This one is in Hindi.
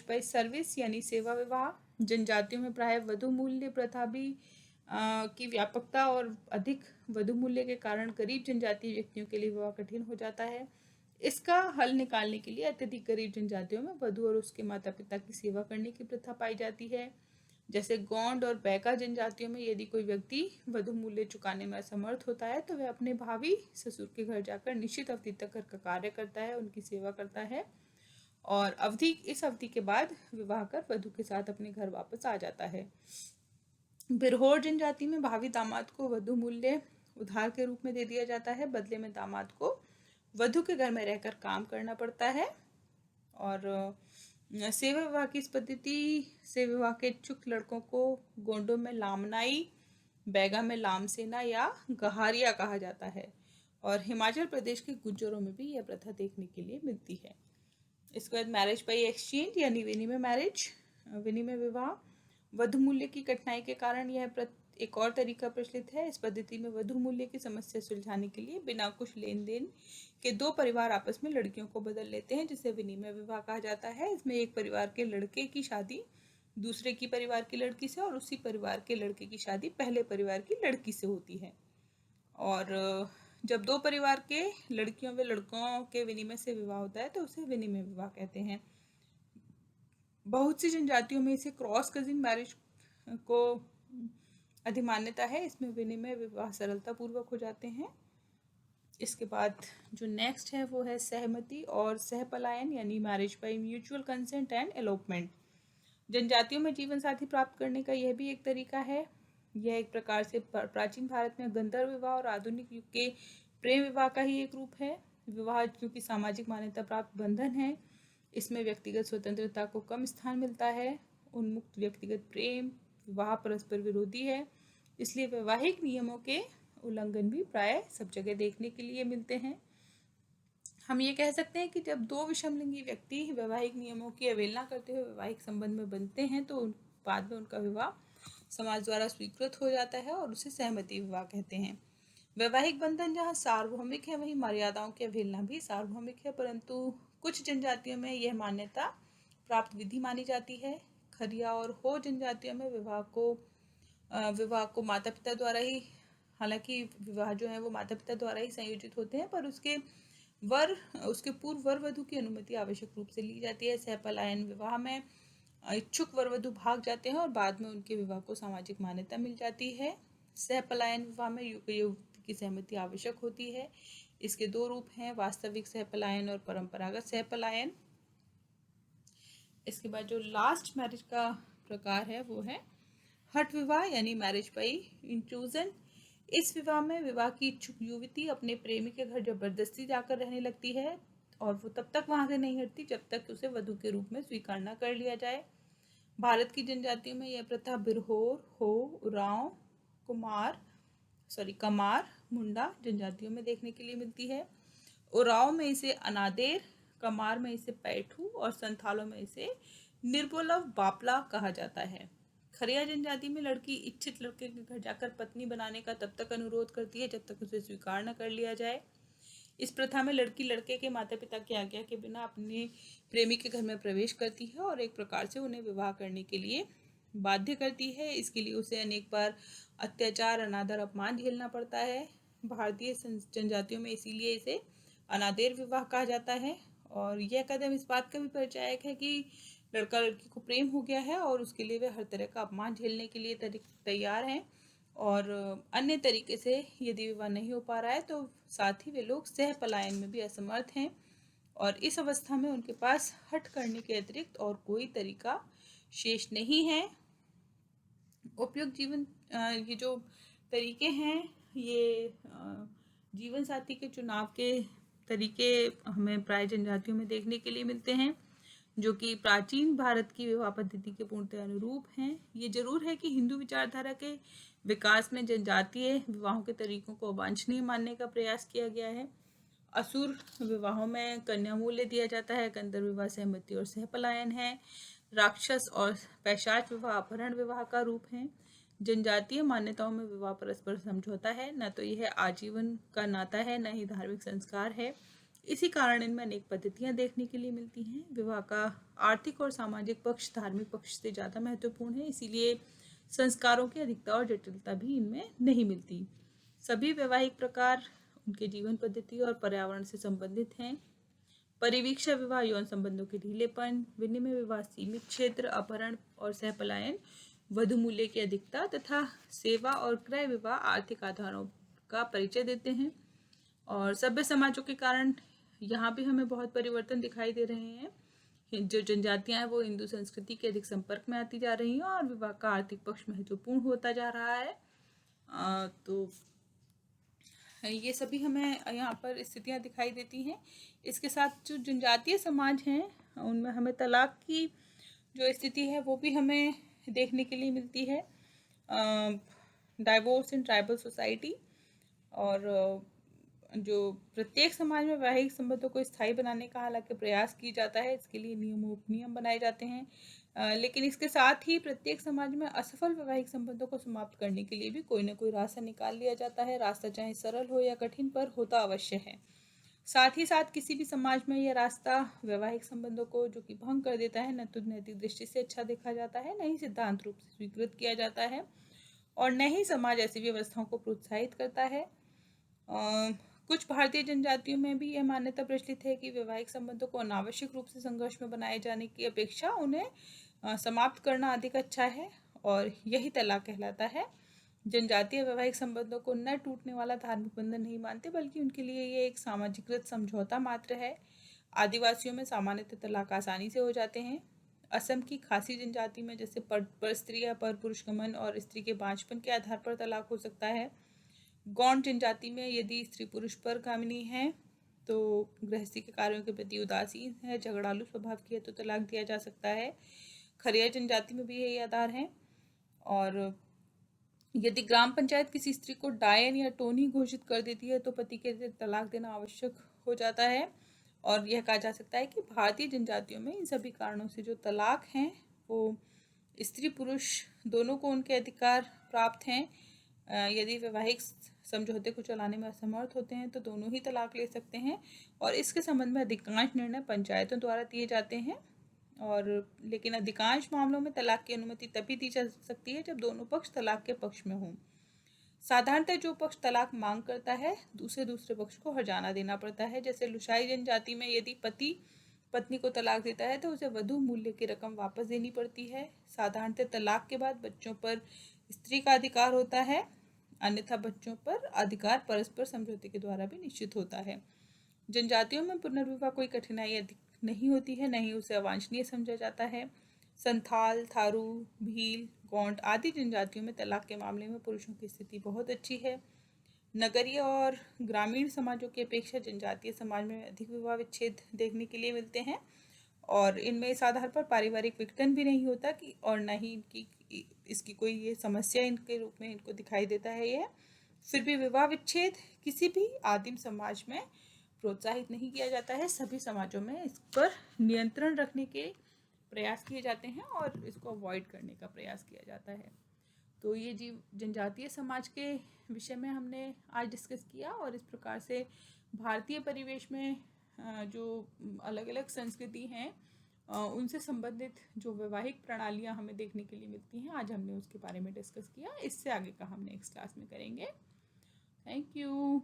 बाय सर्विस यानी सेवा विवाह। जनजातियों में प्राय वधु मूल्य प्रथा भी की व्यापकता और अधिक वधु मूल्य के कारण गरीब जनजातीय व्यक्तियों के लिए विवाह कठिन हो जाता है। इसका हल निकालने के लिए अत्यधिक गरीब जनजातियों में वधु और उसके माता पिता की सेवा करने की प्रथा पाई जाती है। जैसे गोंड और बैका जनजातियों में यदि कोई व्यक्ति वधु मूल्य चुकाने में असमर्थ होता है तो वह अपने भावी ससुर के घर जाकर निश्चित अवधि तक घर का कार्य करता है, उनकी सेवा करता है और इस अवधि के बाद विवाह कर वधु के साथ अपने घर वापस आ जाता है। बिरहोर जनजाति में भावी दामाद को वधु मूल्य उधार के रूप में दे दिया जाता है। बदले में दामाद को वधु के घर में रहकर काम करना पड़ता है। और सेवा विवाह की इस पद्धति से विवाह के इच्छुक लड़कों को गोंडों में लामनाई, बैगा में लामसेना या गहारिया कहा जाता है और हिमाचल प्रदेश के गुज्जरों में भी यह प्रथा देखने के लिए मिलती है। इसके बाद मैरिज बाय एक्सचेंज यानी विनिमय मैरिज, विनिमय विवाह। वधु मूल्य की कठिनाई के कारण यह एक और तरीका प्रचलित है। इस पद्धति में वधु मूल्य की समस्या सुलझाने के लिए बिना कुछ लेन देन के दो परिवार आपस में लड़कियों को बदल लेते हैं, जिसे विनिमय विवाह कहा जाता है। इसमें एक परिवार के लड़के की शादी दूसरे की परिवार की लड़की से और उसी परिवार के लड़के की शादी पहले परिवार की लड़की से होती है। और जब दो परिवार के लड़कियों व लड़कों के विनिमय से विवाह होता है तो उसे विनिमय विवाह कहते हैं। बहुत सी जनजातियों में इसे क्रॉस कजिन मैरिज को अधिमान्यता है। इसमें विनिमय विवाह सरलता पूर्वक हो जाते हैं। इसके बाद जो नेक्स्ट है वो है सहमति और सहपलायन यानी marriage by mutual consent and elopement. जनजातियों में जीवन साथी प्राप्त करने का यह भी एक तरीका है। यह एक प्रकार से प्राचीन भारत में गंधर्व विवाह और आधुनिक युग के प्रेम विवाह का ही एक रूप है। विवाह क्योंकि सामाजिक मान्यता प्राप्त बंधन है, इसमें व्यक्तिगत स्वतंत्रता को कम स्थान मिलता है। उन्मुक्त व्यक्तिगत प्रेम विवाह परस्पर विरोधी है, इसलिए वैवाहिक नियमों के उल्लंघन भी प्राय सब जगह देखने के लिए मिलते हैं। हम ये कह सकते हैं कि जब दो विषमलिंगी व्यक्ति वैवाहिक नियमों की अवहेलना करते हुए वैवाहिक संबंध में बनते हैं तो बाद में उनका विवाह समाज द्वारा स्वीकृत हो जाता है और उसे सहमति विवाह कहते हैं। वैवाहिक बंधन जहाँ सार्वभौमिक है वहीं मर्यादाओं की अवहेलना भी सार्वभौमिक है, परंतु कुछ जनजातियों में यह मान्यता प्राप्त विधि मानी जाती है। खरिया और हो जनजातियों में विवाह को माता पिता द्वारा ही, हालांकि विवाह जो है वो माता पिता द्वारा ही संयोजित होते हैं, पर उसके पूर्व वर वधु की अनुमति आवश्यक रूप से ली जाती है। सहपलायन विवाह में इच्छुक वर वधु भाग जाते हैं और बाद में उनके विवाह को सामाजिक मान्यता मिल जाती है। सहपलायन विवाह में युवती की सहमति आवश्यक होती है। इसके दो रूप हैं, वास्तविक सहपलायन और परंपरागत सहपलायन। इसके बाद जो लास्ट मैरिज का प्रकार है वो है हठ विवाह यानी मैरिज बाय इंट्रूजन। इस विवाह में विवाह की इच्छुक युवती अपने प्रेमी के घर जबरदस्ती जाकर रहने लगती है और वो तब तक वहां से नहीं हटती जब तक उसे वधु के रूप में स्वीकार न कर लिया जाए। भारत की जनजातियों में यह प्रथा बिरहोर, हो, उरांव, कमार, मुंडा जनजातियों में देखने के लिए मिलती है। उरांव में इसे अनादेर, कमार में इसे पैठू और संथालों में इसे निर्बोलव बापला कहा जाता है। खरिया जनजाति में लड़की इच्छित लड़के के घर जाकर पत्नी बनाने का तब तक अनुरोध करती है जब तक उसे स्वीकार न कर लिया जाए। इस प्रथा में लड़की लड़के के माता पिता की आज्ञा के बिना अपने प्रेमी के घर में प्रवेश करती है और एक प्रकार से उन्हें विवाह करने के लिए बाध्य करती है। इसके लिए उसे अनेक बार अत्याचार, अनादर, अपमान झेलना पड़ता है। भारतीय जनजातियों में इसीलिए इसे अनादेर विवाह कहा जाता है। और यह कदम इस बात का भी परिचायक है कि लड़का लड़की को प्रेम हो गया है और उसके लिए वे हर तरह का अपमान झेलने के लिए तैयार हैं और अन्य तरीके से यदि विवाह नहीं हो पा रहा है तो साथ ही वे लोग सह पलायन में भी असमर्थ हैं और इस अवस्था में उनके पास हठ करने के अतिरिक्त और कोई तरीका शेष नहीं है। उपयुक्त जीवन ये जो तरीके हैं ये जीवन साथी के चुनाव के तरीके हमें प्राय जनजातियों में देखने के लिए मिलते हैं जो कि प्राचीन भारत की विवाह पद्धति के पूर्णतः अनुरूप हैं। ये जरूर है कि हिंदू विचारधारा के विकास में जनजातीय विवाहों के तरीकों को अवांछनीय मानने का प्रयास किया गया है। असुर विवाहों में कन्या मूल्य दिया जाता है, गंधर्व विवाह सहमति और सहपलायन है, राक्षस और पैशाच विवाह अपहरण विवाह का रूप है। जनजातीय मान्यताओं में विवाह परस्पर समझौता है, न तो यह आजीवन का नाता है न ही धार्मिक संस्कार है। इसी कारण इनमें अनेक पद्धतियां देखने के लिए मिलती हैं। विवाह का आर्थिक और सामाजिक पक्ष धार्मिक पक्ष से ज़्यादा महत्वपूर्ण है, इसीलिए संस्कारों की अधिकता और जटिलता भी इनमें नहीं मिलती। सभी वैवाहिक प्रकार उनके जीवन पद्धति और पर्यावरण से संबंधित हैं। परिवीक्षा विवाह यौन संबंधों के ढीलेपन, विनिमय विवाह सीमित क्षेत्र, अपहरण और सहपलायन, वधु मूल्य की अधिकता तथा सेवा और क्रय विवाह आर्थिक आधारों का परिचय देते हैं। और सभ्य समाजों के कारण यहाँ भी हमें बहुत परिवर्तन दिखाई दे रहे हैं। जो जनजातियां हैं वो हिंदू संस्कृति के अधिक संपर्क में आती जा रही हैं और विवाह का आर्थिक पक्ष महत्वपूर्ण होता जा रहा है। तो ये सभी हमें यहाँ पर स्थितियाँ दिखाई देती हैं। इसके साथ जो जनजातीय समाज हैं उनमें हमें तलाक की जो स्थिति है वो भी हमें देखने के लिए मिलती है। डाइवोर्स इन ट्राइबल सोसाइटी, और जो प्रत्येक समाज में वैवाहिक संबंधों को स्थायी बनाने का हालांकि प्रयास की जाता है, इसके लिए नियम बनाए जाते हैं, लेकिन इसके साथ ही प्रत्येक समाज में असफल वैवाहिक संबंधों को समाप्त करने के लिए भी कोई ना कोई रास्ता निकाल लिया जाता है। रास्ता चाहे सरल हो या कठिन, पर होता अवश्य है। साथ ही साथ किसी भी समाज में यह रास्ता वैवाहिक संबंधों को जो कि भंग कर देता है, न तो नैतिक दृष्टि से अच्छा देखा जाता है, न ही सिद्धांत रूप से स्वीकृत किया जाता है, और न ही समाज ऐसी व्यवस्थाओं को प्रोत्साहित करता है। कुछ भारतीय जनजातियों में भी यह मान्यता प्रचलित है कि वैवाहिक संबंधों को अनावश्यक रूप से संघर्ष में बनाए जाने की अपेक्षा उन्हें समाप्त करना अधिक अच्छा है, और यही तलाक कहलाता है। जनजातीय वैवाहिक संबंधों को न टूटने वाला धार्मिक बंधन नहीं मानते, बल्कि उनके लिए ये एक सामाजिकृत समझौता मात्र है। आदिवासियों में सामान्यतः तलाक आसानी से हो जाते हैं। असम की खासी जनजाति में जैसे पर स्त्री या पर पुरुष गमन और स्त्री के बांझपन के आधार पर तलाक हो सकता है। गौंड जनजाति में यदि स्त्री पुरुष पर कामिनी है तो गृहस्थी के कार्यों के प्रति उदासीन है, झगड़ालू स्वभाव की है, तो तलाक दिया जा सकता है। खरिया जनजाति में भी यही आधार है। और यदि ग्राम पंचायत किसी स्त्री को डायन या टोनी घोषित कर देती है तो पति के तलाक देना आवश्यक हो जाता है। और यह कहा जा सकता है कि भारतीय जनजातियों में इन सभी कारणों से जो तलाक हैं वो स्त्री पुरुष दोनों को उनके अधिकार प्राप्त हैं। यदि वैवाहिक समझौते को चलाने में असमर्थ होते हैं तो दोनों ही तलाक ले सकते हैं, और इसके संबंध में अधिकांश निर्णय पंचायतों द्वारा दिए जाते हैं। और लेकिन अधिकांश मामलों में तलाक की अनुमति तभी दी जा सकती है जब दोनों पक्ष तलाक के पक्ष में हों। साधारणतः जो पक्ष तलाक मांग करता है दूसरे पक्ष को हर्जाना देना पड़ता है। जैसे लुसाई जनजाति में यदि पति पत्नी को तलाक देता है तो उसे वधु मूल्य की रकम वापस देनी पड़ती है। साधारणतः तलाक के बाद बच्चों पर स्त्री का अधिकार होता है, अन्यथा बच्चों पर अधिकार परस्पर समझौते के द्वारा भी निश्चित होता है। जनजातियों में पुनर्विवाह कोई कठिनाई अधिक नहीं होती है, न ही उसे अवांछनीय समझा जाता है। संथाल, थारू, भील, गोंड आदि जनजातियों में तलाक के मामले में पुरुषों की स्थिति बहुत अच्छी है। नगरीय और ग्रामीण समाजों की अपेक्षा जनजातीय समाज में अधिक विवाह विच्छेद देखने के लिए मिलते हैं, और इनमें इस आधार पर पारिवारिक विघटन भी नहीं होता कि और न ही इसकी कोई ये समस्या इनके रूप में इनको दिखाई देता है। यह फिर भी विवाह विच्छेद किसी भी आदिम समाज में प्रोत्साहित नहीं किया जाता है। सभी समाजों में इस पर नियंत्रण रखने के प्रयास किए जाते हैं और इसको अवॉइड करने का प्रयास किया जाता है। तो ये जनजातीय समाज के विषय में हमने आज डिस्कस किया, और इस प्रकार से भारतीय परिवेश में जो अलग अलग संस्कृति हैं उनसे संबंधित जो वैवाहिक प्रणालियां हमें देखने के लिए मिलती हैं, आज हमने उसके बारे में डिस्कस किया। इससे आगे का हम नेक्स्ट क्लास में करेंगे। Thank you.